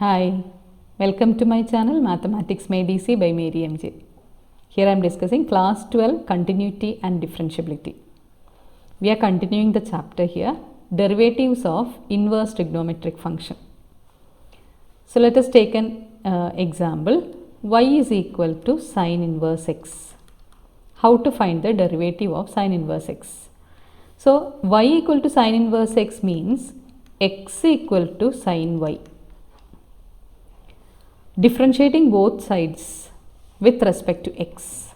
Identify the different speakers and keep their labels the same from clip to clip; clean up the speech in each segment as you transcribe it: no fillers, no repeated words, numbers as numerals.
Speaker 1: Hi, welcome to my channel Mathematics Made Easy by Mary MJ. Here I am discussing class 12 continuity and differentiability. We are continuing the chapter here, derivatives of inverse trigonometric function. So let us take an example, y is equal to sine inverse x. How to find the derivative of sine inverse x? So y equal to sine inverse x means x equal to sine y. Differentiating both sides with respect to x.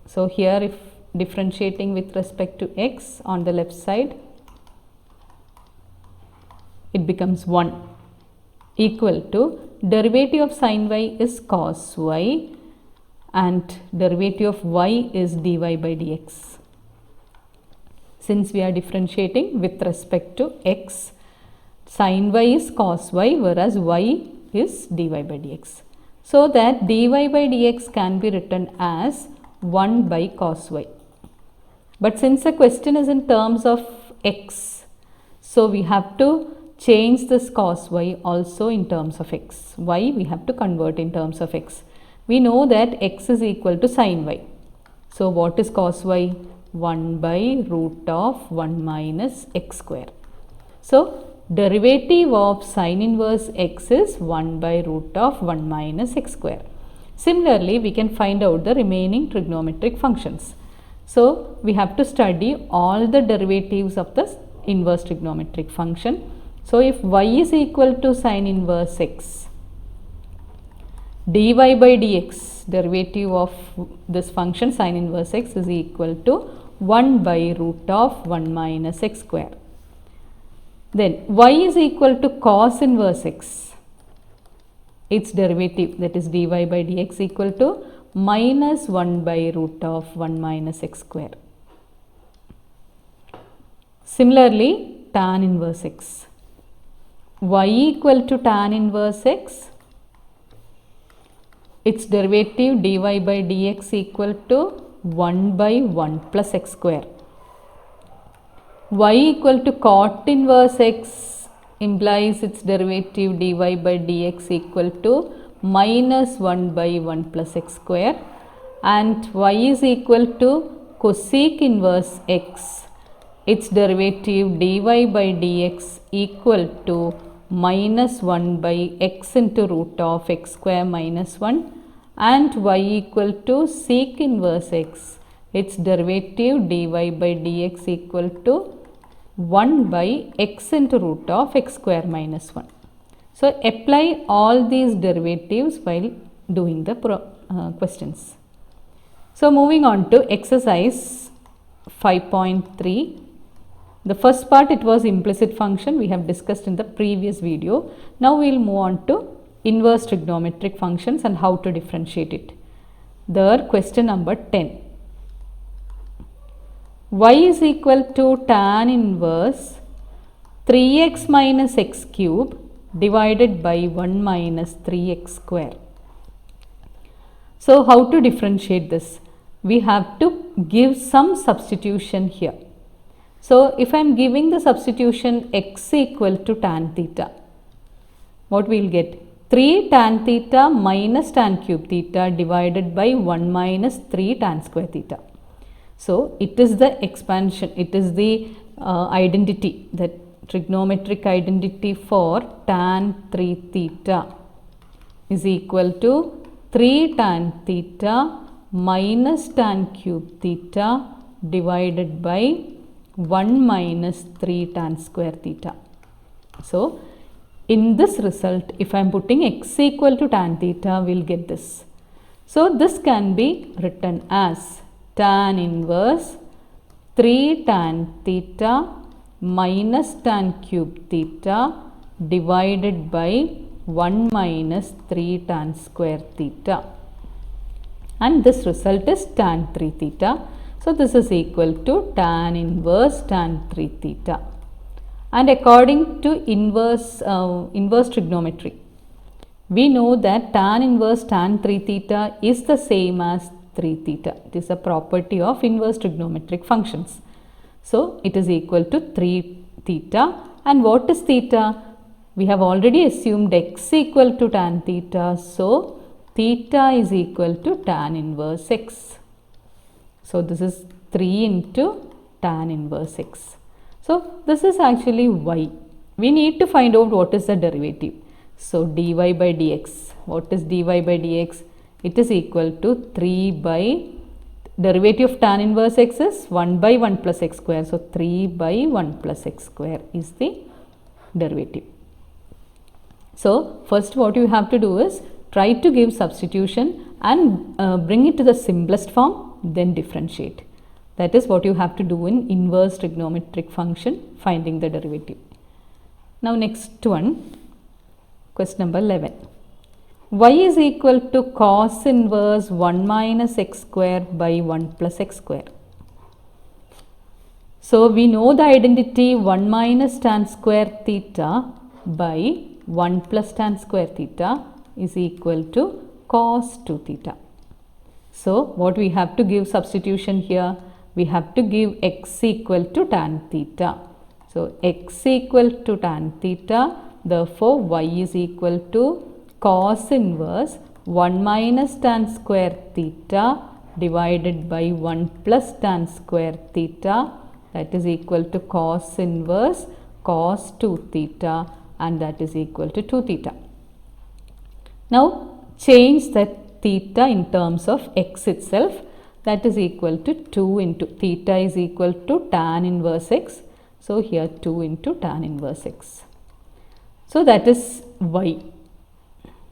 Speaker 1: So here if differentiating with respect to x on the left side, it becomes 1 equal to derivative of sine y is cos y and derivative of y is dy by dx. Since we are differentiating with respect to x, sine y is cos y whereas y is dy by dx. So that dy by dx can be written as 1 by cos y. But since the question is in terms of x, so we have to change this cos y also in terms of x. Y we have to convert in terms of x. We know that x is equal to sine y. So what is cos y? 1 by root of 1 minus x square. So derivative of sine inverse x is 1 by root of 1 minus x square. Similarly, we can find out the remaining trigonometric functions. So we have to study all the derivatives of the inverse trigonometric function. So if y is equal to sine inverse x, dy by dx, derivative of this function sine inverse x is equal to 1 by root of 1 minus x square. Then y is equal to cos inverse x, its derivative, that is dy by dx, equal to minus 1 by root of 1 minus x square. Similarly, tan inverse x, y equal to tan inverse x, its derivative dy by dx equal to 1 by 1 plus x square. Y equal to cot inverse x implies its derivative dy by dx equal to minus 1 by 1 plus x square, and y is equal to cosec inverse x, its derivative dy by dx equal to minus 1 by x into root of x square minus 1, and y equal to sec inverse x, its derivative dy by dx equal to 1 by x into root of x square minus 1. So apply all these derivatives while doing the questions. So moving on to exercise 5.3. The first part, it was implicit function, we have discussed in the previous video. Now we will move on to inverse trigonometric functions and how to differentiate it. There, question number 10. Y is equal to tan inverse 3x minus x cube divided by 1 minus 3x square. So how to differentiate this? We have to give some substitution here. So if I am giving the substitution x equal to tan theta, what we will get? 3 tan theta minus tan cube theta divided by 1 minus 3 tan square theta. So it is the expansion, it is the identity, the trigonometric identity for tan 3 theta is equal to 3 tan theta minus tan cube theta divided by 1 minus 3 tan square theta. So in this result, if I am putting x equal to tan theta, we will get this. So this can be written as tan inverse 3 tan theta minus tan cube theta divided by 1 minus 3 tan square theta, and this result is tan 3 theta. So this is equal to tan inverse tan 3 theta. And according to inverse trigonometry, we know that tan inverse tan 3 theta is the same as 3 theta. It is a property of inverse trigonometric functions. So it is equal to 3 theta. And what is theta? we have already assumed x equal to tan theta, so theta is equal to tan inverse x. So this is 3 into tan inverse x. So this is actually y. We need to find out what is the derivative. So dy by dx. What is dy by dx? It is equal to 3 by derivative of tan inverse x is 1 by 1 plus x square. So 3 by 1 plus x square is the derivative. So first what you have to do is try to give substitution and bring it to the simplest form, then differentiate. That is what you have to do in inverse trigonometric function, finding the derivative. Now next one, question number 11. Y is equal to cos inverse 1 minus x square by 1 plus x square. So we know the identity 1 minus tan square theta by 1 plus tan square theta is equal to cos 2 theta. So what we have to give substitution here? We have to give x equal to tan theta. So x equal to tan theta, therefore y is equal to cos inverse 1 minus tan square theta divided by 1 plus tan square theta, that is equal to cos inverse cos 2 theta, and that is equal to 2 theta. Now change that theta in terms of x itself, that is equal to 2 into theta is equal to tan inverse x. So here 2 into tan inverse x. So that is y.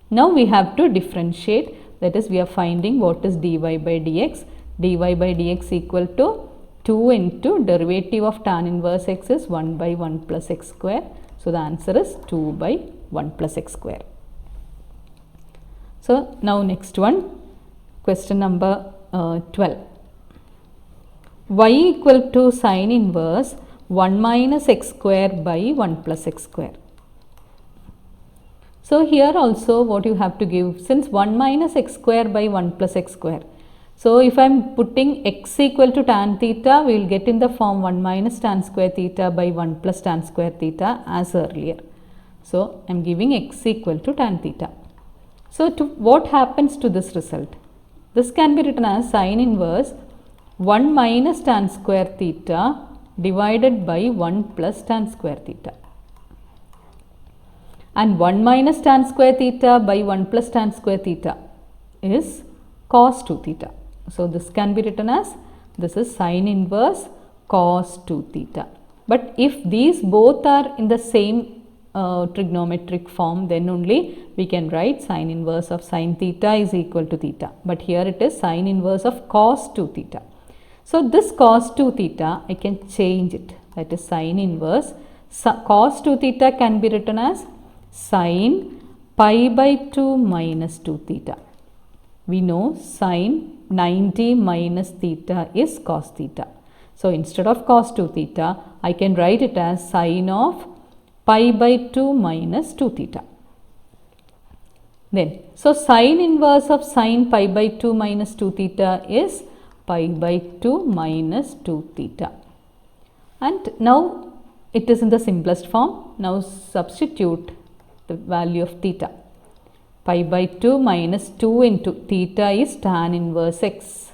Speaker 1: Now we have to differentiate, that is we are finding what is dy by dx. dy by dx equal to 2 into derivative of tan inverse x is 1 by 1 plus x square. So the answer is 2 by 1 plus x square. So now next one, question number 12. Y equal to sin inverse 1 minus x square by 1 plus x square. So here also what you have to give, since 1 minus x square by 1 plus x square. So if I am putting x equal to tan theta, we will get in the form 1 minus tan square theta by 1 plus tan square theta as earlier. So I am giving x equal to tan theta. So what happens to this result? This can be written as sin inverse 1 minus tan square theta divided by 1 plus tan square theta. And 1 minus tan square theta by 1 plus tan square theta is cos 2 theta. So this can be written as, this is sin inverse cos 2 theta. But if these both are in the same trigonometric form, then only we can write sin inverse of sin theta is equal to theta. But here it is sin inverse of cos 2 theta. So this cos 2 theta, I can change it, that is sin inverse. Cos 2 theta can be written as sin pi by 2 minus 2 theta. We know sin 90 minus theta is cos theta. So instead of cos 2 theta, I can write it as sin of pi by 2 minus 2 theta. Then, so sin inverse of sin pi by 2 minus 2 theta is pi by 2 minus 2 theta. And now it is in the simplest form. Now substitute the value of theta. Pi by 2 minus 2 into theta is tan inverse x.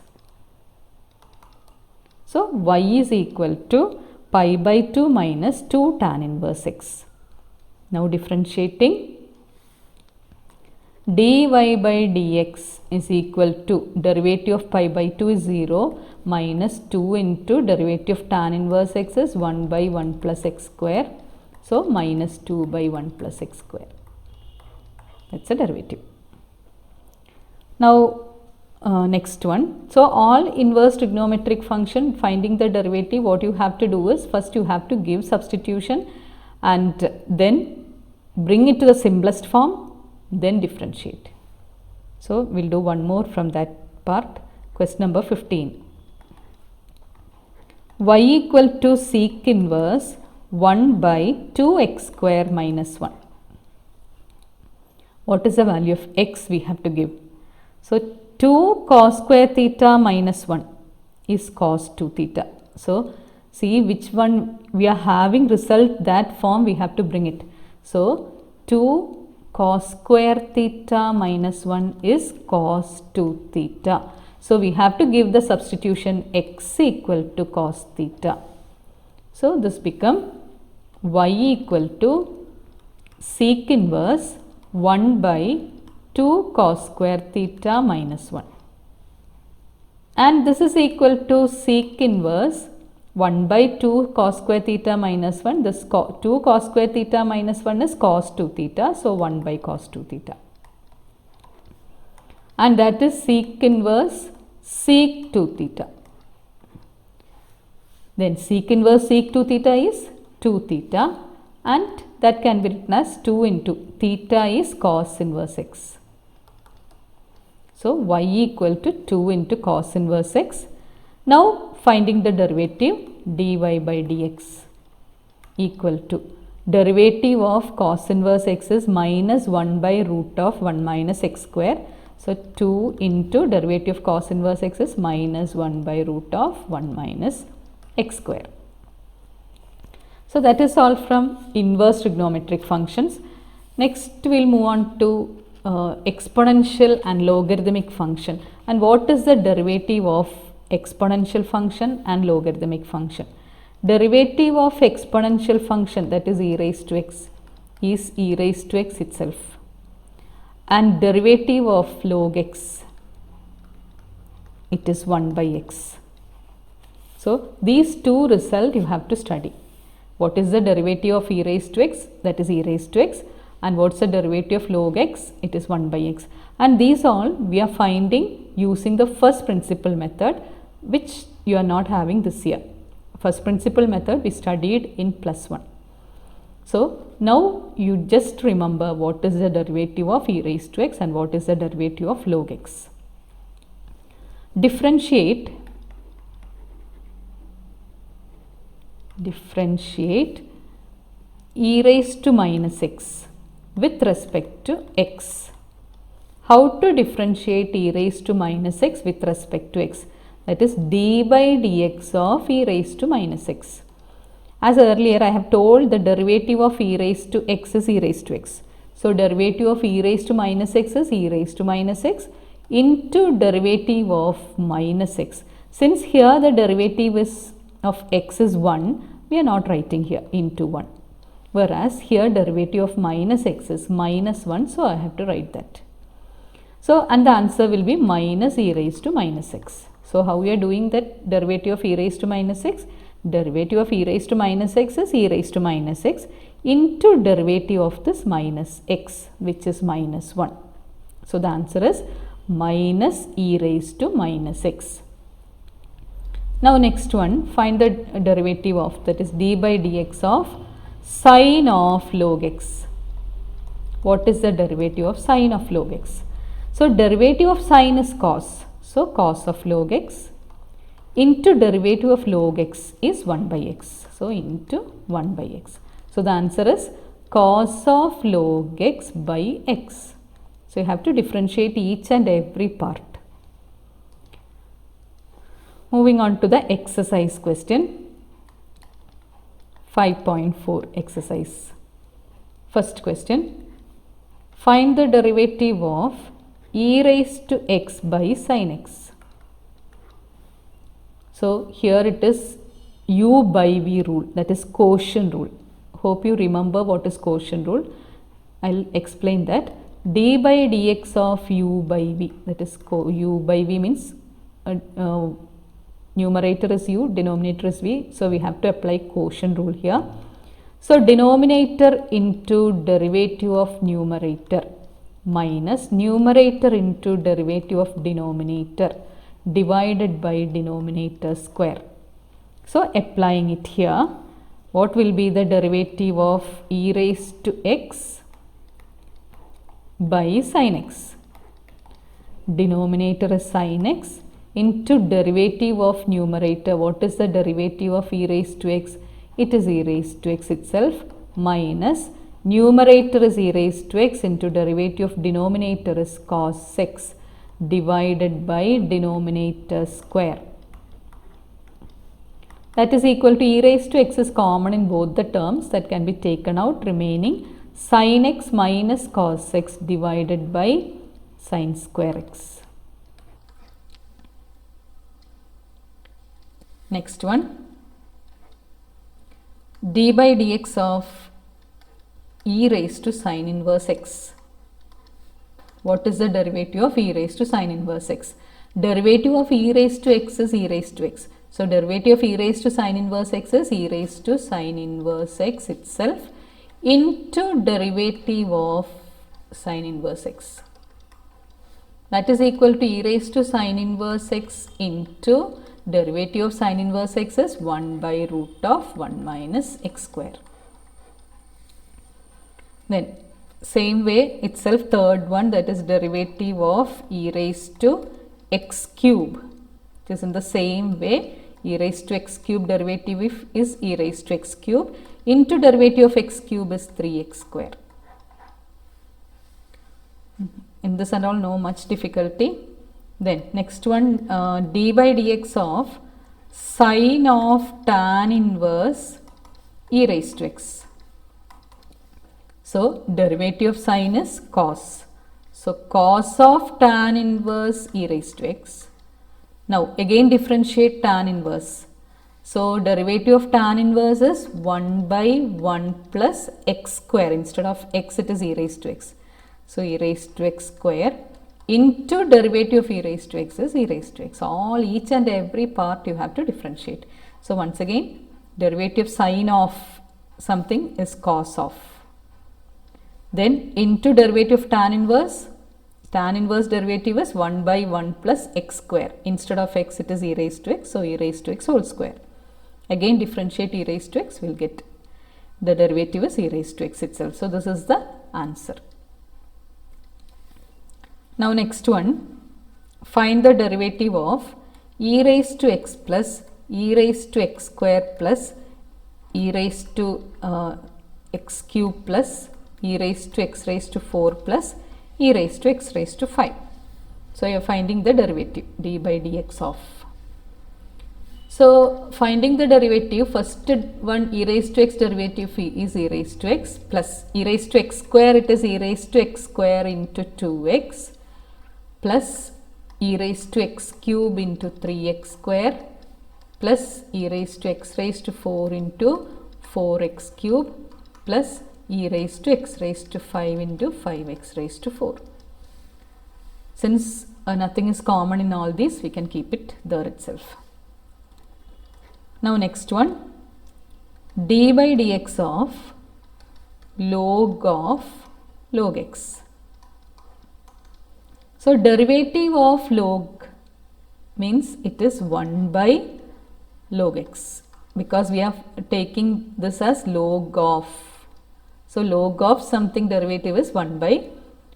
Speaker 1: So y is equal to pi by 2 minus 2 tan inverse x. Now differentiating, dy by dx is equal to derivative of pi by 2 is 0 minus 2 into derivative of tan inverse x is 1 by 1 plus x square. So minus 2 by 1 plus x square. That's a derivative. Now next one. So all inverse trigonometric function, finding the derivative, what you have to do is first you have to give substitution and then bring it to the simplest form, then differentiate. So we'll do one more from that part. Question number 15. Y equal to sec inverse 1 by 2x square minus 1. What is the value of x we have to give? So 2 cos square theta minus 1 is cos 2 theta. So see which one we are having result, that form we have to bring it. So 2 cos square theta minus 1 is cos 2 theta. So we have to give the substitution x equal to cos theta. So this become y equal to sec inverse 1 by 2 cos square theta minus 1. And this is equal to sec inverse 1 by 2 cos square theta minus 1. This 2 cos square theta minus 1 is cos 2 theta. So 1 by cos 2 theta. And that is sec inverse sec 2 theta. Then sec inverse sec 2 theta is 2 theta. And that can be written as 2 into theta is cos inverse x. So y equal to 2 into cos inverse x. Now finding the derivative dy by dx equal to derivative of cos inverse x is minus 1 by root of 1 minus x square. So 2 into derivative of cos inverse x is minus 1 by root of 1 minus x square. So that is all from inverse trigonometric functions. Next we will move on to exponential and logarithmic function. And what is the derivative of exponential function and logarithmic function? Derivative of exponential function, that is e raised to x, is e raised to x itself. And derivative of log x, it is 1 by x. So these two results you have to study. What is the derivative of e raised to x? That is e raised to x. And what's the derivative of log x? It is 1 by x. And these all we are finding using the first principle method, which you are not having this year. First principle method we studied in +1. So now you just remember what is the derivative of e raised to x and what is the derivative of log x. Differentiate e raised to minus x with respect to x. How to differentiate e raised to minus x with respect to x? That is d by dx of e raised to minus x. As earlier I have told, the derivative of e raised to x is e raised to x. So derivative of e raised to minus x is e raised to minus x into derivative of minus x. Since here the derivative is of x is 1, we are not writing here into 1. Whereas here derivative of minus x is minus 1, so I have to write that. So and the answer will be minus e raised to minus x. So how we are doing that derivative of e raised to minus x? Derivative of e raised to minus x is e raised to minus x into derivative of this minus x, which is minus 1. So the answer is minus e raised to minus x. Now next one, find the derivative of, that is d by dx of sine of log x. What is the derivative of sine of log x? So derivative of sine is cos. So cos of log x into derivative of log x is 1 by x. So into 1 by x. So the answer is cos of log x by x. So you have to differentiate each and every part. Moving on to the exercise question. 5.4 exercise. First question. Find the derivative of e raised to x by sin x. So here it is u by v rule, that is quotient rule. Hope you remember what is quotient rule. I'll explain that. D by dx of u by v, that is u by v means numerator is u, denominator is v. So we have to apply quotient rule here. So denominator into derivative of numerator minus numerator into derivative of denominator divided by denominator square. So applying it here, what will be the derivative of e raised to x by sin x? Denominator is sin x into derivative of numerator. What is the derivative of e raised to x? It is e raised to x itself minus numerator is e raised to x into derivative of denominator is cos x divided by denominator square. That is equal to e raised to x is common in both the terms, that can be taken out, remaining sin x minus cos x divided by sin square x. Next one, d by dx of e raised to sin inverse x. What is the derivative of e raised to sin inverse x? Derivative of e raised to x is e raised to x. So, derivative of e raised to sin inverse x is e raised to sin inverse x itself into derivative of sin inverse x. That is equal to e raised to sin inverse x into derivative of sin inverse x is 1 by root of 1 minus x square. Then same way itself, third one, that is derivative of e raised to x cube. It is in the same way, e raised to x cube derivative is e raised to x cube into derivative of x cube is 3x square. In this and all, no much difficulty. Then next one, d by dx of sine of tan inverse e raised to x. So, derivative of sine is cos. So, cos of tan inverse e raised to x. Now, again differentiate tan inverse. So, derivative of tan inverse is 1 by 1 plus x square. Instead of x, it is e raised to x. So, e raised to x square into derivative of e raised to x is e raised to x. All, each and every part you have to differentiate. So, once again, derivative sine of something is cos of. Then into derivative of tan inverse derivative is 1 by 1 plus x square. Instead of x, it is e raised to x. So, e raised to x whole square. Again differentiate e raised to x, we will get the derivative is e raised to x itself. So, this is the answer. Now, next one, find the derivative of e raised to x plus e raised to x square plus e raised to x cube plus e raised to x raised to 4 plus e raised to x raised to 5. So, you are finding the derivative d by dx of. So, finding the derivative, first one e raised to x derivative is e raised to x plus e raised to x square, it is e raised to x square into 2x plus e raised to x cube into 3x square plus e raised to x raised to 4 into 4x cube plus e raised to x raised to 5 into 5x raised to 4. Since nothing is common in all these, we can keep it there itself. Now, next one, d by dx of log x. So, derivative of log means it is 1 by log x, because we are taking this as log of. So, log of something derivative is 1 by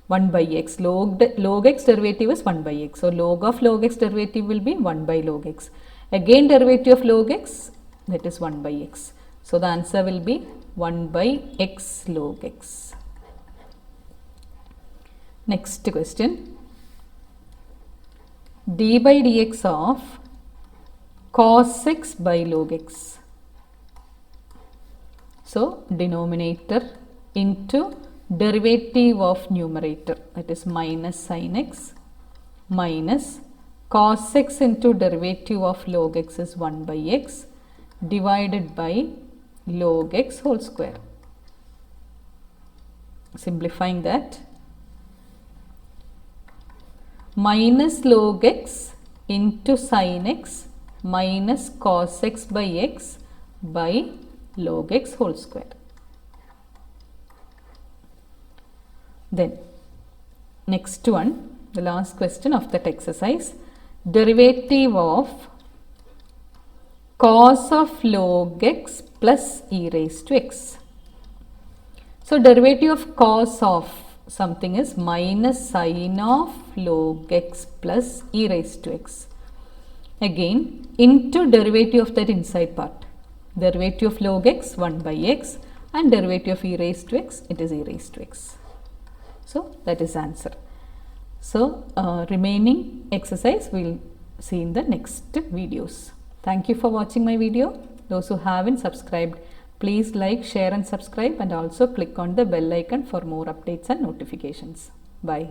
Speaker 1: x. Log x derivative is 1 by x. So, log x derivative will be 1 by log x. Again derivative of log x, that is 1 by x. So, the answer will be 1 by x log x. Next question, d by dx of cos x by log x. So, denominator into derivative of numerator, that is minus sin x minus cos x into derivative of log x is 1 by x divided by log x whole square. Simplifying that, minus log x into sin x minus cos x by x by log x whole square. Then next one, the last question of that exercise, derivative of cos of log x plus e raised to x. So, derivative of cos of something is minus sin of log x plus e raised to x. Again into derivative of that inside part, derivative of log x 1 by x and derivative of e raised to x, it is e raised to x. So, that is answer. So, remaining exercise we will see in the next videos. Thank you for watching my video. Those who haven't subscribed, Please like, share and subscribe, and also click on the bell icon for more updates and notifications. Bye.